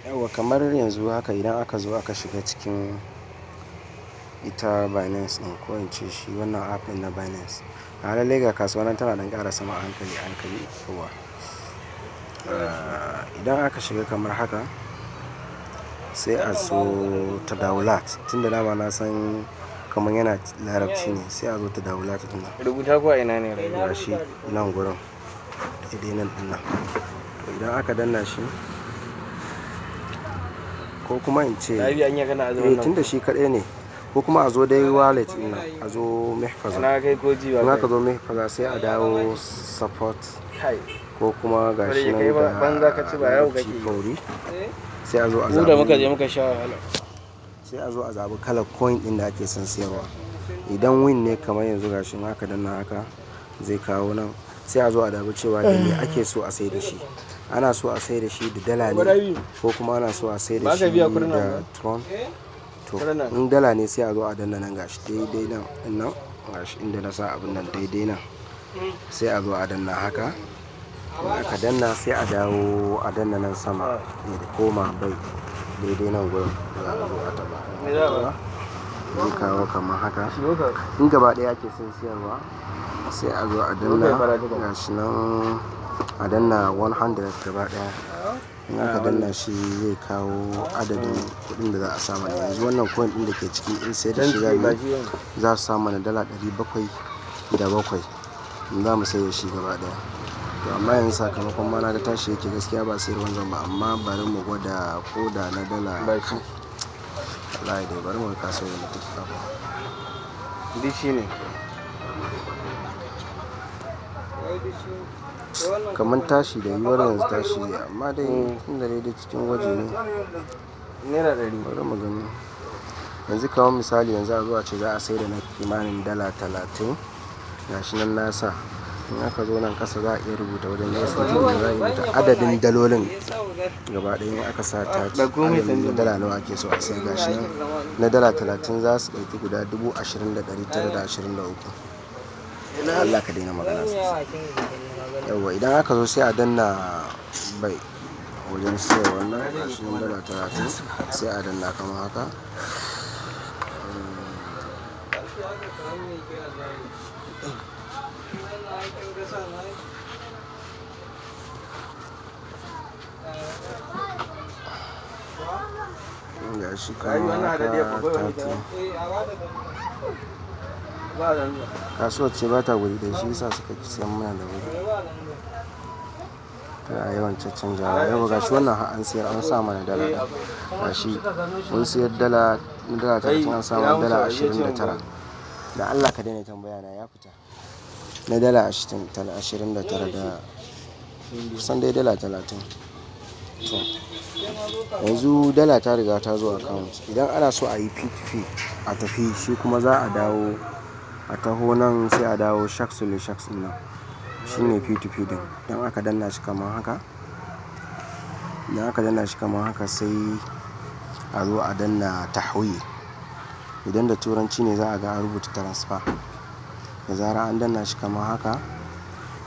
Yawwa kamar yanzu haka idan aka zo aka shiga cikin ita Binance ɗin, ko in ce shi wannan app ɗin na Binance, a lallai ga kasuwa nan tana ɗan ƙara sama a hankali a hankali yawwa. Idan aka shiga kamar haka sai a zo ta daulat, tunda dama na san kamar yana larabci ne, sai a zo ta daulat ɗin nan. Rubuta ko a ina ne ga shi nan gurin daidai nan ɗin nan. To idan aka danna shi, ko kuma in ce tunda shi kaɗai ne, ko kuma a zo dai wallet ɗin nan, a zo mihfaza. In aka zo mihfaza sai a dawo support, ko kuma ga shi nan da fauri, sai a zo a zaɓi, sai a zo a zaɓi kalar coin ɗin da ake son siyarwa. Idan win ne kamar yanzu ga shi haka danna haka zai kawo nan, sai a zo a zaɓi cewa da me ake so a sai da shi. Ana so a sai da shi da dala ne, ko kuma ana so a sai da shi da tron. To in dala ne sai a zo a danna nan gashi daidai nan gashi inda na sa abin nan daidai nan, sai a zo a danna haka. In aka danna sai a dawo a danna nan sama da koma bai daidai nan gurin, za a zo a taɓa zai kawo kamar haka. In gaba ɗaya ake son siyarwa sai a zo a danna gashi nan, a danna 100 gaba ɗaya. In aka danna shi zai kawo adadin kuɗin da za a samu. Yanzu wannan coin ɗin da ke ciki in sai da shi za su samu na dala 707 in za mu sai da shi gaba ɗaya. To amma yanzu sakamakon ma na ga tashi yake gaskiya ba sai ruwan zamba, amma bari mu gwada ko da na dala kai. Wallahi dai bari mu ga kasuwar da take kawo. Duk shi ne. Kamar tashi da yiwuwar yanzu tashi, amma dai tunda dai cikin waje ne. Naira 100. Bari mu gani. Yanzu kamar misali yanzu a zuwa ce za a sai da na kimanin dala 30, gashi nan nasa. In aka zo nan kasa za a iya rubuta wajen USDT da za a rubuta adadin dalolin gaba ɗaya. In aka sa ta adadin dala nawa ake so a sai, gashi nan na dala 30 za su ɗauki guda 20,923. Allah ka daina magana sosai. Yawwa idan aka zo sai a danna bai wajen sayar wannan gashi nan dala 30, sai a danna kamar haka. Gashi kamar haka 30. Kasuwar ce ba ta wuri da shi yasa suka ki siyan mana da wuri. Tana yawan caccanjawa. Yau gashi wannan an siyar an sa mana dala ɗaya. Gashi mun siyar dala 30 an sa mana dala 29. Da Allah ka daina tambaya na ya fita. Na dala 29 da kusan dai dala 30. To yanzu dala ta riga ta zo account. Idan ana so a yi P2P a tafi, shi kuma za a dawo a taho nan sai a dawo shaks ɗin nan. Shi ne P2P din. Idan aka danna shi kamar haka, sai a zo a danna tahwil. Idan da turanci ne za a ga a rubuta transfer. Da zarar an danna shi kamar haka,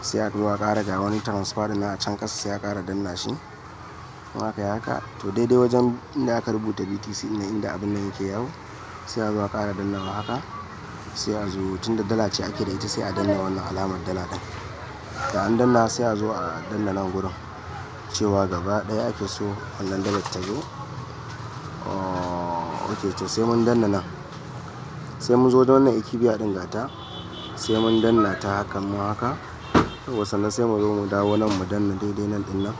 sai a zo a ƙara ga wani transfer din a can ƙasa, sai a ƙara danna shi. In aka yi haka, to daidai wajen inda aka rubuta BTC ne inda abin nan yake yawo, sai a zo a ƙara dannawa haka. Sai a zo tunda dala ce ake da ita, sai a danna wannan alamar dala ɗin. Da an danna sai a zo a danna nan gurin cewa gaba ɗaya ake so wannan dalar ta zo. Ok, to sai mun danna nan, sai mun zo da wannan ikibiya ɗin gata, sai mun danna ta haka ma haka. Sannan sai mu zo mu dawo nan mu danna daidai nan ɗin nan.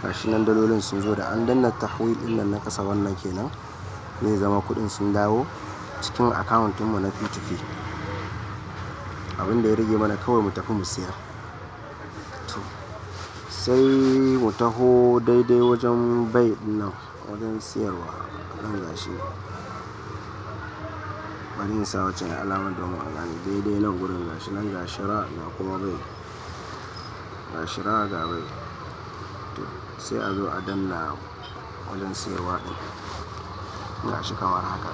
Gashi nan dalolin sun zo, da an danna tahwil ɗin nan na ƙasa wannan kenan, zai zama kuɗin sun dawo cikin account ɗinmu na P2P. Abin da ya rage mana kawai mu tafi mu siyar. To sai mu taho daidai wajen bai ɗin nan, wajen siyarwa nan gashi. Bari in sa wacce alamar domin a gane daidai nan gurin. Gashi nan ga shira ga kuma bai, ga shira ga bai. To sai a zo a danna wajen siyarwa ɗin, gashi kamar haka.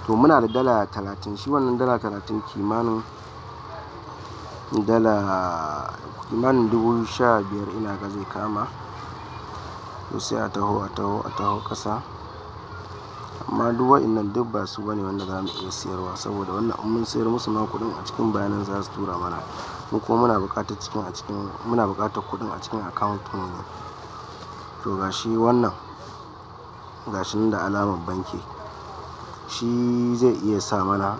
To muna da dala 30, shi wannan dala 30 kimanin dala kimanin 15,000 ina ga zai kama. To sai a taho ƙasa. Amma duk wa'innan duk ba su bane wanda za mu iya siyarwa, saboda wannan in mun sayar musu ma kuɗin a cikin Binance za su tura mana, mu kuma muna buƙatar kuɗin a cikin account mu ne. To gashi wannan, gashi nan da alamar banki, shi zai iya sa mana,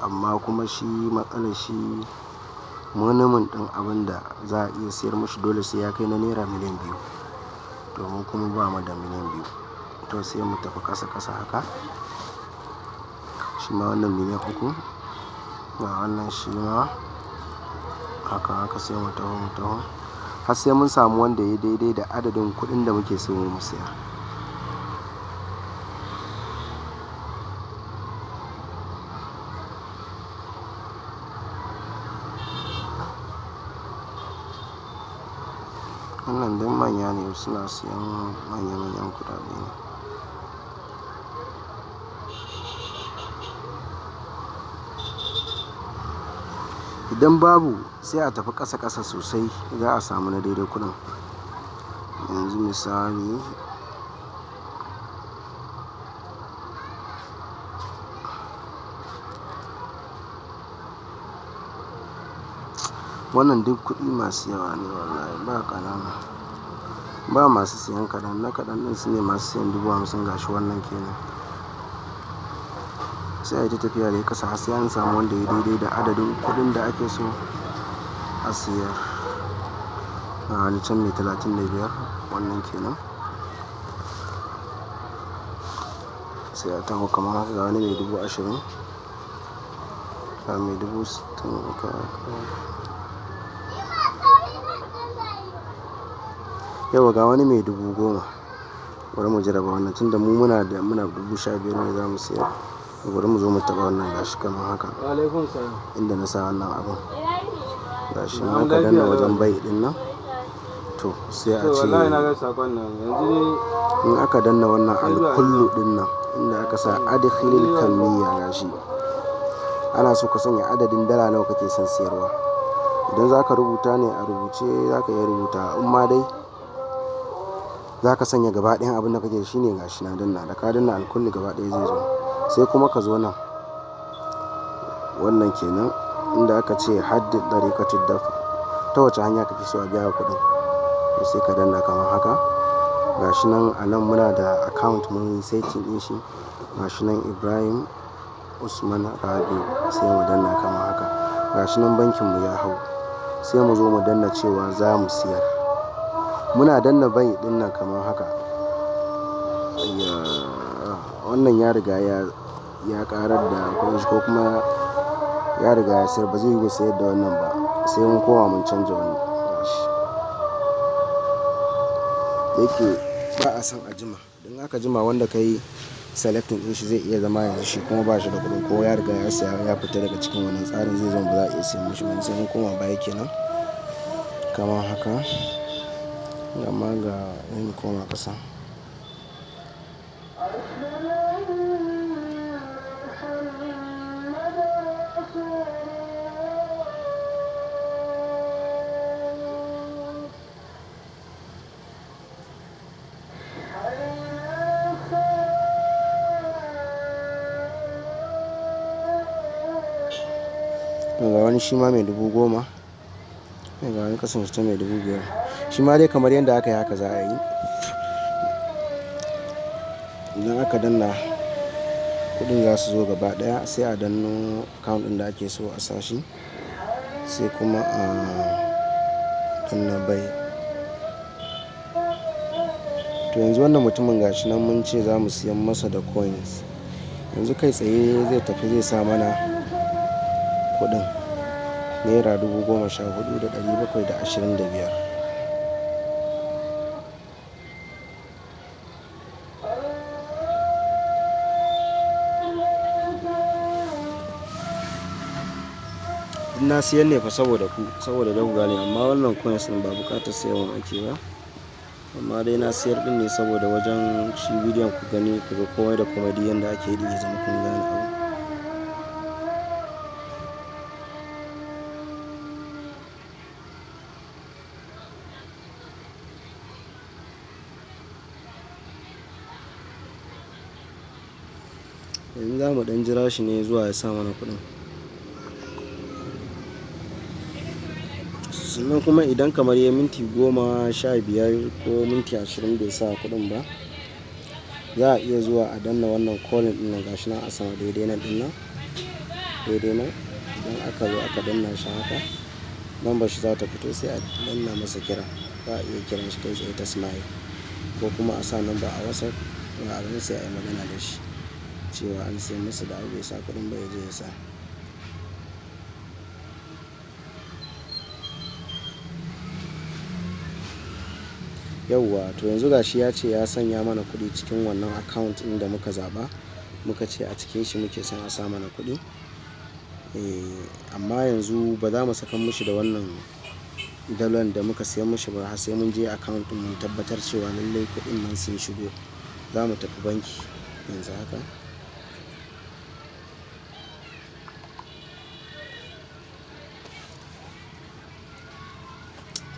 amma kuma shi matsalar shi minimum ɗin abin da za a iya siyar mashi dole sai ya kai na naira miliyan 2. To mu kuma ba mu da miliyan 2. To sai mu tafi ƙasa haka. Shi ma wannan miliyan 3. Ga wannan shi ma haka sai mu taho har sai mun samu wanda ya daidai da adadin kuɗin da muke so mu siya. Wannan duk manya ne, suna siyan manya-manyan kuɗaɗe ne. Idan babu sai a tafi ƙasa sosai, za a samu na daidai kuɗin. Yanzu misali wannan duk kuɗi masu yawa ne wallahi, ba ƙanana, ba masu siyan kaɗan. Na kaɗan ɗin su ne masu siyan 50,000. gashi wannan kenan. Sai a yi ta tafiya da ƙasa har sai an samu wanda ya daidai da adadin kuɗin da ake so a siyar. A wani can mai 35, wannan kenan. Sai a taho kamar haka, ga wani mai 20,000, ga mai 60,000. Yau ga wani mai 10,000. Bari mu jarraba wannan, tunda mu muna 15,000 ne za mu siyar. Bari mu zo mu taɓa wannan, gashi kamar haka. Inda na sa wannan abun, gashi in aka danna wajen bai ɗin nan, to sai a ce in aka danna wannan alkullu ɗin nan, inda aka sa adkhilil kamiyya, gashi ana so ka sanya adadin dala nawa kake son siyarwa. Idan za ka rubuta ne a rubuce, za ka iya rubuta, in ma dai za ka sanya gaba ɗayan abin da kake da shi ne, gashi na danna, da ka danna alkulli gaba ɗaya zai zo. Sai kuma ka zo nan, wannan kenan, inda aka ce haddid dariqatud daf, ta wace hanya kake so a biya kuɗin, sai ka danna kamar haka. Gashi nan a nan muna da account mun setting ɗin shi, gashi nan Ibrahim Usman Rabiu, sai mu danna kamar haka. Gashi nan bankin mu ya hau, sai mu zo mu danna cewa za mu siyar. Muna danna bai ɗin nan kamar haka. Wannan ya riga ya karar da kuɗin shi, ko kuma ya riga ya sayar, ba zai yi sayar da wannan ba, sai mun koma mun canja wani. Yake ba a san a jima, don aka jima wanda ka yi selecting ɗin shi zai iya zama yanzu shi kuma ba shi da kuɗin, ko ya riga ya saya ya fita daga cikin wannan tsarin, zai zama ba za a iya siyan mishi ba. Sai mun koma baya kenan kamar haka. Amma ga yin koma ƙasa. Ga wani shi ma mai 10,000, ga wani kasan shi ta mai 5,000. Shi ma dai kamar yadda aka yi haka za a yi. Idan aka danna kuɗin za su zo gaba ɗaya, sai a danno account ɗin da ake so a sashi, sai kuma a danna bai. To yanzu wannan mutumin gashi nan mun ce za mu siyan masa da coins. Yanzu kai tsaye zai tafi, zai sa mana kuɗin naira 14,725. Na siyan ne fa saboda ku, saboda da ku gane, amma wannan coins ɗin ba buƙatar sayan ake ba. Amma dai na siyar ɗin ne saboda wajen shi bidiyon ku gani, ku ga komai da komai duk yanda ake yi, ya zama kun gane abu. yanzu za mu ɗan jira shi ne zuwa ya sa mana kuɗin. Sannan kuma idan kamar ya minti 10, 15 ko minti 20 bai sa kuɗin ba, za a iya zuwa a danna wannan calling ɗin nan gashi nan a sama daidai nan ɗin nan, daidai nan. Idan aka zo aka danna shi haka, lambar shi za ta fito sai a danna masa kira. Za a iya kiran shi kai tsaye ta smile, ko kuma a sa namba a WhatsApp a abin sai a yi magana da shi cewa an sai masa da abu bai sa kuɗin ba ya je ya sa. Yauwa, to yanzu gashi ya ce ya sanya mana kuɗi cikin wannan account ɗin da muka zaɓa, muka ce a cikin shi muke son a sa mana kuɗi. Amma yanzu ba za mu saka mishi da wannan dalar da muka siya mishi ba har sai mun je account ɗin mun tabbatar cewa lallai kuɗin nan sun shigo. Za mu tafi banki yanzu haka.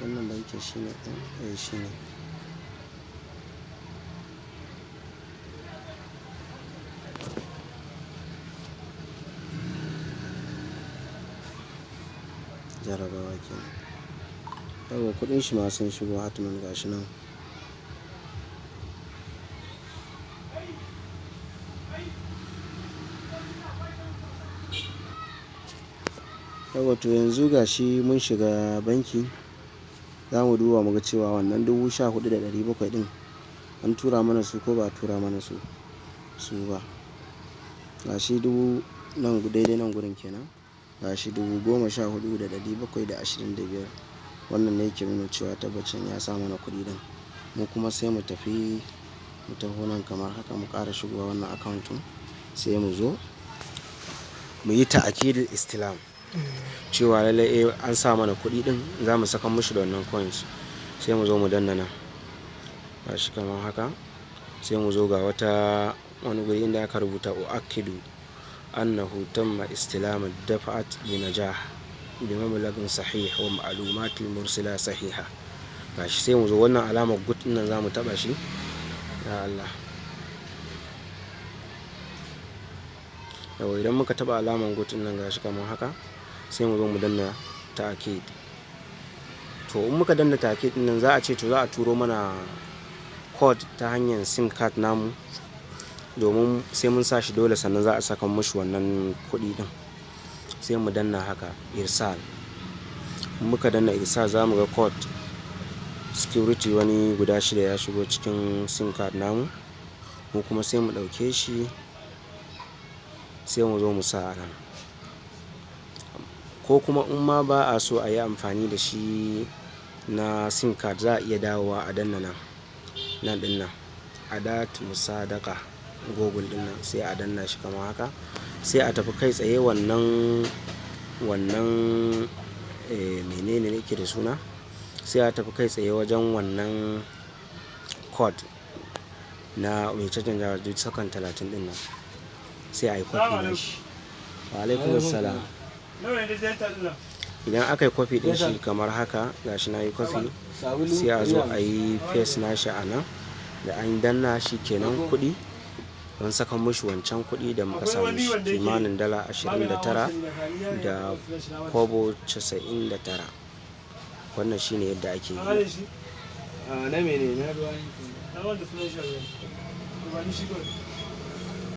Wannan bankin shi ne ɗin? Shi ne. Jarabawa kenan. Yauwa, kuɗin shi ma sun shigo hatiman gashi nan. Yauwa, to yanzu gashi mun shiga banki. Za mu duba mu ga cewa wannan 14,700 ɗin an tura mana su ko ba a tura mana su ba. Gashi dubu nan daidai nan gurin kenan. Gashi 14,725. Wannan ne yake nuna cewa tabbacin ya sa mana kuɗi ɗin. Mu kuma sai mu tafi nan kamar haka, mu ƙara shigowa wannan account ɗin, sai mu zo mu yi ta'akidul istilam cewa lallai an sa mana kuɗi ɗin. Za mu saka mishi da wannan coins, sai mu zo mu danna nan gashi kamar haka. Sai mu zo ga wani guri inda aka rubuta uakidu annahu tamma istilam dafa'at bi najah bi mablaghin sahih wa ma'lumat mursila sahiha. Gashi sai mu zo wannan alamar good nan za mu taba shi. Ya Allah, yawa, idan muka taba alamar good nan gashi kamar haka, sai mu zo mu danna ta'akid. To in muka danna ta'akid nan za a ce to za a turo mana code ta hanyar sim card namu, domin sai mun sa shi dole sannan za a saka mushi wannan kuɗi ɗin. Sai mu danna haka irsal. Muka danna irsal za mu ga code security wani guda 6 ya shigo cikin sim card namu. Mu kuma sai mu ɗauke shi, sai mu zo mu sa a nan. Ko kuma in ma ba a so a yi amfani da shi na sim card, za a iya dawowa a danna nan ɗin nan adat musadaka google ɗin nan, sai a danna shi kamar haka. Sai a tafi kai tsaye wannan menene ne ke da suna, sai a tafi kai tsaye wajen wannan code na mai caccanjawa duk sakan 30 ɗin nan, sai a yi kwafi na shi. Wa alaikum salam. Idan aka yi kwafi ɗin shi kamar haka, gashi na yi kwafi, sai a zo a yi paste na shi a nan. Da an danna shi kenan kuɗi, don saka mushi wancan kuɗi da muka samu shi kimanin dala 29 da kobo 99. Wannan shine yadda ake yi.